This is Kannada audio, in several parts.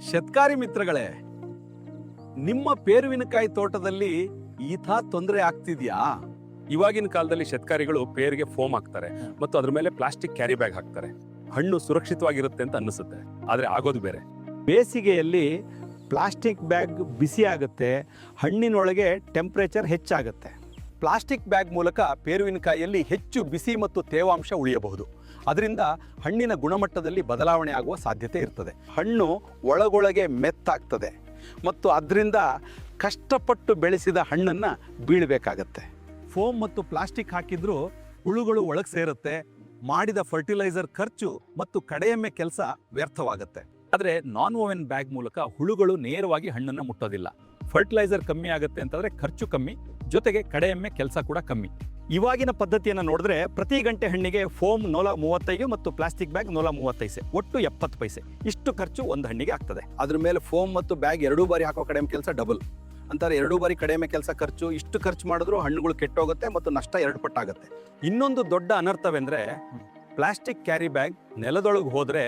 ಶತ್ಕಾರಿ ಮಿತ್ರಗಳೇ, ನಿಮ್ಮ ಪೇರುವಿನಕಾಯಿ ತೋಟದಲ್ಲಿ ಈಥ ತೊಂದರೆ ಆಗ್ತಿದ್ಯಾ? ಇವಾಗಿನ ಕಾಲದಲ್ಲಿ ಶತ್ಕಾರಿಗಳು ಪೇರಿಗೆ ಫೋಮ್ ಹಾಕ್ತಾರೆ ಮತ್ತು ಅದ್ರ ಮೇಲೆ ಪ್ಲಾಸ್ಟಿಕ್ ಕ್ಯಾರಿ ಬ್ಯಾಗ್ ಹಾಕ್ತಾರೆ. ಹಣ್ಣು ಸುರಕ್ಷಿತವಾಗಿರುತ್ತೆ ಅಂತ ಅನಿಸುತ್ತೆ, ಆದ್ರೆ ಆಗೋದು ಬೇರೆ. ಬೇಸಿಗೆಯಲ್ಲಿ ಪ್ಲಾಸ್ಟಿಕ್ ಬ್ಯಾಗ್ ಬಿಸಿ ಆಗುತ್ತೆ, ಹಣ್ಣಿನೊಳಗೆ ಟೆಂಪರೇಚರ್ ಹೆಚ್ಚಾಗುತ್ತೆ. ಪ್ಲಾಸ್ಟಿಕ್ ಬ್ಯಾಗ್ ಮೂಲಕ ಪೇರುವಿನಕಾಯಿಯಲ್ಲಿ ಹೆಚ್ಚು ಬಿಸಿ ಮತ್ತು ತೇವಾಂಶ ಉಳಿಯಬಹುದು. ಅದರಿಂದ ಹಣ್ಣಿನ ಗುಣಮಟ್ಟದಲ್ಲಿ ಬದಲಾವಣೆ ಆಗುವ ಸಾಧ್ಯತೆ ಇರ್ತದೆ. ಹಣ್ಣು ಒಳಗೊಳಗೆ ಮೆತ್ತಾಗ್ತದೆ ಮತ್ತು ಅದರಿಂದ ಕಷ್ಟಪಟ್ಟು ಬೆಳೆಸಿದ ಹಣ್ಣನ್ನು ಬೀಳಬೇಕಾಗತ್ತೆ. ಫೋಮ್ ಮತ್ತು ಪ್ಲಾಸ್ಟಿಕ್ ಹಾಕಿದ್ರೂ ಹುಳುಗಳು ಒಳಗೆ ಸೇರುತ್ತೆ, ಮಾಡಿದ ಫರ್ಟಿಲೈಸರ್ ಖರ್ಚು ಮತ್ತು ಕಡೆಯೊಮ್ಮೆ ಕೆಲಸ ವ್ಯರ್ಥವಾಗುತ್ತೆ. ಆದರೆ ನಾನ್ ಓವೆನ್ ಬ್ಯಾಗ್ ಮೂಲಕ ಹುಳುಗಳು ನೇರವಾಗಿ ಹಣ್ಣನ್ನು ಮುಟ್ಟೋದಿಲ್ಲ. ಫರ್ಟಿಲೈಸರ್ ಕಮ್ಮಿ ಆಗುತ್ತೆ ಅಂತಂದ್ರೆ ಖರ್ಚು ಕಮ್ಮಿ, ಜೊತೆಗೆ ಕಡೆಯೊಮ್ಮೆ ಕೆಲಸ ಕೂಡ ಕಮ್ಮಿ. ಇವಾಗಿನ ಪದ್ಧತಿಯನ್ನು ನೋಡಿದ್ರೆ ಪ್ರತಿ ಗಂಟೆ ಹಣ್ಣಿಗೆ ಫೋಮ್ 135 ಮತ್ತು ಪ್ಲಾಸ್ಟಿಕ್ ಬ್ಯಾಗ್ 135, ಒಟ್ಟು 70 ಪೈಸೆ. ಇಷ್ಟು ಖರ್ಚು ಒಂದು ಹಣ್ಣಿಗೆ ಆಗ್ತದೆ. ಅದ್ರ ಮೇಲೆ ಫೋಮ್ ಮತ್ತು ಬ್ಯಾಗ್ ಎರಡೂ ಬಾರಿ ಹಾಕೋ ಕಡಿಮೆ ಕೆಲಸ ಡಬಲ್ ಅಂತಾರೆ. ಎರಡೂ ಬಾರಿ ಕಡಿಮೆ ಕೆಲಸ ಖರ್ಚು. ಇಷ್ಟು ಖರ್ಚು ಮಾಡಿದ್ರು ಹಣ್ಣುಗಳು ಕೆಟ್ಟೋಗುತ್ತೆ ಮತ್ತು ನಷ್ಟ 2 ಪಟ್ಟಾಗುತ್ತೆ. ಇನ್ನೊಂದು ದೊಡ್ಡ ಅನರ್ಥವೆಂದ್ರೆ ಪ್ಲಾಸ್ಟಿಕ್ ಕ್ಯಾರಿ ಬ್ಯಾಗ್ ನೆಲದೊಳಗೆ ಹೋದ್ರೆ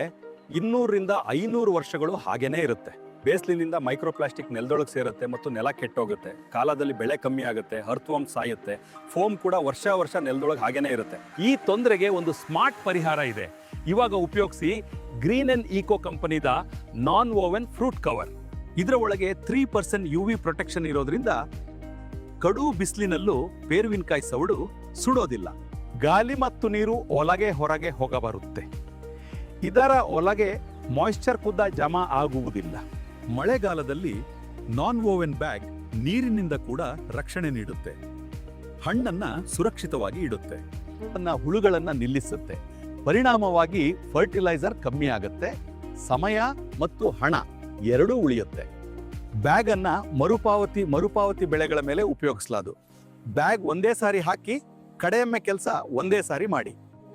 200 ರಿಂದ 500 ವರ್ಷಗಳು ಹಾಗೇನೇ ಇರುತ್ತೆ. ಬೇಸ್ಲಿನಿಂದ ಮೈಕ್ರೋ ಪ್ಲಾಸ್ಟಿಕ್ ನೆಲದೊಳಗೆ ಸೇರುತ್ತೆ ಮತ್ತು ನೆಲ ಕೆಟ್ಟೋಗುತ್ತೆ. ಕಾಲದಲ್ಲಿ ಬೆಳೆ ಕಮ್ಮಿ ಆಗುತ್ತೆ, ಅರ್ಥವಂಶ ಸಾಯುತ್ತೆ. ಫೋಮ್ ಕೂಡ ವರ್ಷ ನೆಲದೊಳಗೆ ಹಾಗೇನೇ ಇರುತ್ತೆ. ಈ ತೊಂದರೆಗೆ ಒಂದು ಸ್ಮಾರ್ಟ್ ಪರಿಹಾರ ಇದೆ. ಇವಾಗ ಉಪಯೋಗಿಸಿ ಗ್ರೀನ್ ಅಂಡ್ ಈಕೋ ಕಂಪನಿದ ನಾನ್ ಓವೆನ್ ಫ್ರೂಟ್ ಕವರ್. ಇದರ ಒಳಗೆ 3% UV ಪ್ರೊಟೆಕ್ಷನ್ ಇರೋದ್ರಿಂದ ಕಡು ಬಿಸಿಲಿನಲ್ಲೂ ಪೇರುವಿನಕಾಯಿ ಸವಡು ಸುಡೋದಿಲ್ಲ. ಗಾಳಿ ಮತ್ತು ನೀರು ಒಳಗೆ ಹೊರಗೆ ಹೋಗಬರುತ್ತೆ. ಇದರ ಒಳಗೆ ಮಾಯಿಶ್ಚರ್ ಕೂಡ ಜಮಾ ಆಗುವುದಿಲ್ಲ. ಮಳೆಗಾಲದಲ್ಲಿ ನಾನ್ ಓವೆನ್ ಬ್ಯಾಗ್ ನೀರಿನಿಂದ ಕೂಡ ರಕ್ಷಣೆ ನೀಡುತ್ತೆ, ಹಣ್ಣನ್ನ ಸುರಕ್ಷಿತವಾಗಿ ಇಡುತ್ತೆ, ಹುಳುಗಳನ್ನ ನಿಲ್ಲಿಸುತ್ತೆ. ಪರಿಣಾಮವಾಗಿ ಫರ್ಟಿಲೈಸರ್ ಕಮ್ಮಿ ಆಗುತ್ತೆ, ಸಮಯ ಮತ್ತು ಹಣ ಎರಡೂ ಉಳಿಯುತ್ತೆ. ಬ್ಯಾಗ್ ಅನ್ನ ಮರುಪಾವತಿ ಬೆಳೆಗಳ ಮೇಲೆ ಉಪಯೋಗಿಸಲಾದು. ಬ್ಯಾಗ್ ಒಂದೇ ಸಾರಿ ಹಾಕಿ ಕಡೆಯೊಮ್ಮೆ ಕೆಲಸ ಒಂದೇ ಸಾರಿ ಮಾಡಿ.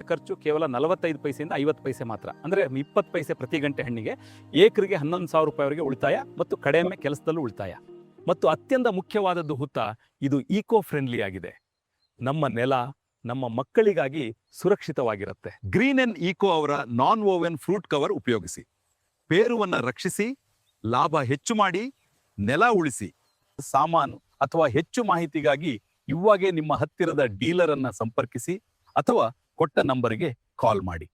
ಖರ್ಚು ಕೇವಲ 45 ಪೈಸೆಯಿಂದ 50 ಪೈಸೆ ಮಾತ್ರ, ಅಂದ್ರೆ 20 ಪೈಸೆ ಪ್ರತಿ ಗಂಟೆ ಹಣ್ಣಿಗೆ. ಏಕರಿಗೆ 11,000 ರೂಪಾಯಿವರೆಗೆ ಉಳಿತಾಯ ಮತ್ತು ಕಡೆಯೊಮ್ಮೆ ಕೆಲಸದಲ್ಲೂ ಉಳಿತಾಯ. ಮತ್ತು ಅತ್ಯಂತ ಮುಖ್ಯವಾದದ್ದು ಹುತ್ತ, ಇದು ಈಕೋ ಫ್ರೆಂಡ್ಲಿ ಆಗಿದೆ. ನಮ್ಮ ನೆಲ ನಮ್ಮ ಮಕ್ಕಳಿಗಾಗಿ ಸುರಕ್ಷಿತವಾಗಿರುತ್ತೆ. ಗ್ರೀನ್ ಅಂಡ್ ಈಕೋ ಅವರ ನಾನ್ ಓವೆನ್ ಫ್ರೂಟ್ ಕವರ್ ಉಪಯೋಗಿಸಿ. ಪೇರುವನ್ನು ರಕ್ಷಿಸಿ, ಲಾಭ ಹೆಚ್ಚು ಮಾಡಿ, ನೆಲ ಉಳಿಸಿ. ಸಾಮಾನು ಅಥವಾ ಹೆಚ್ಚು ಮಾಹಿತಿಗಾಗಿ ಇವಾಗೇ ನಿಮ್ಮ ಹತ್ತಿರದ ಡೀಲರ್ ಅನ್ನ ಸಂಪರ್ಕಿಸಿ ಅಥವಾ ಕೊಟ್ಟ ನಂಬರ್ಗೆ ಕಾಲ್ ಮಾಡಿ.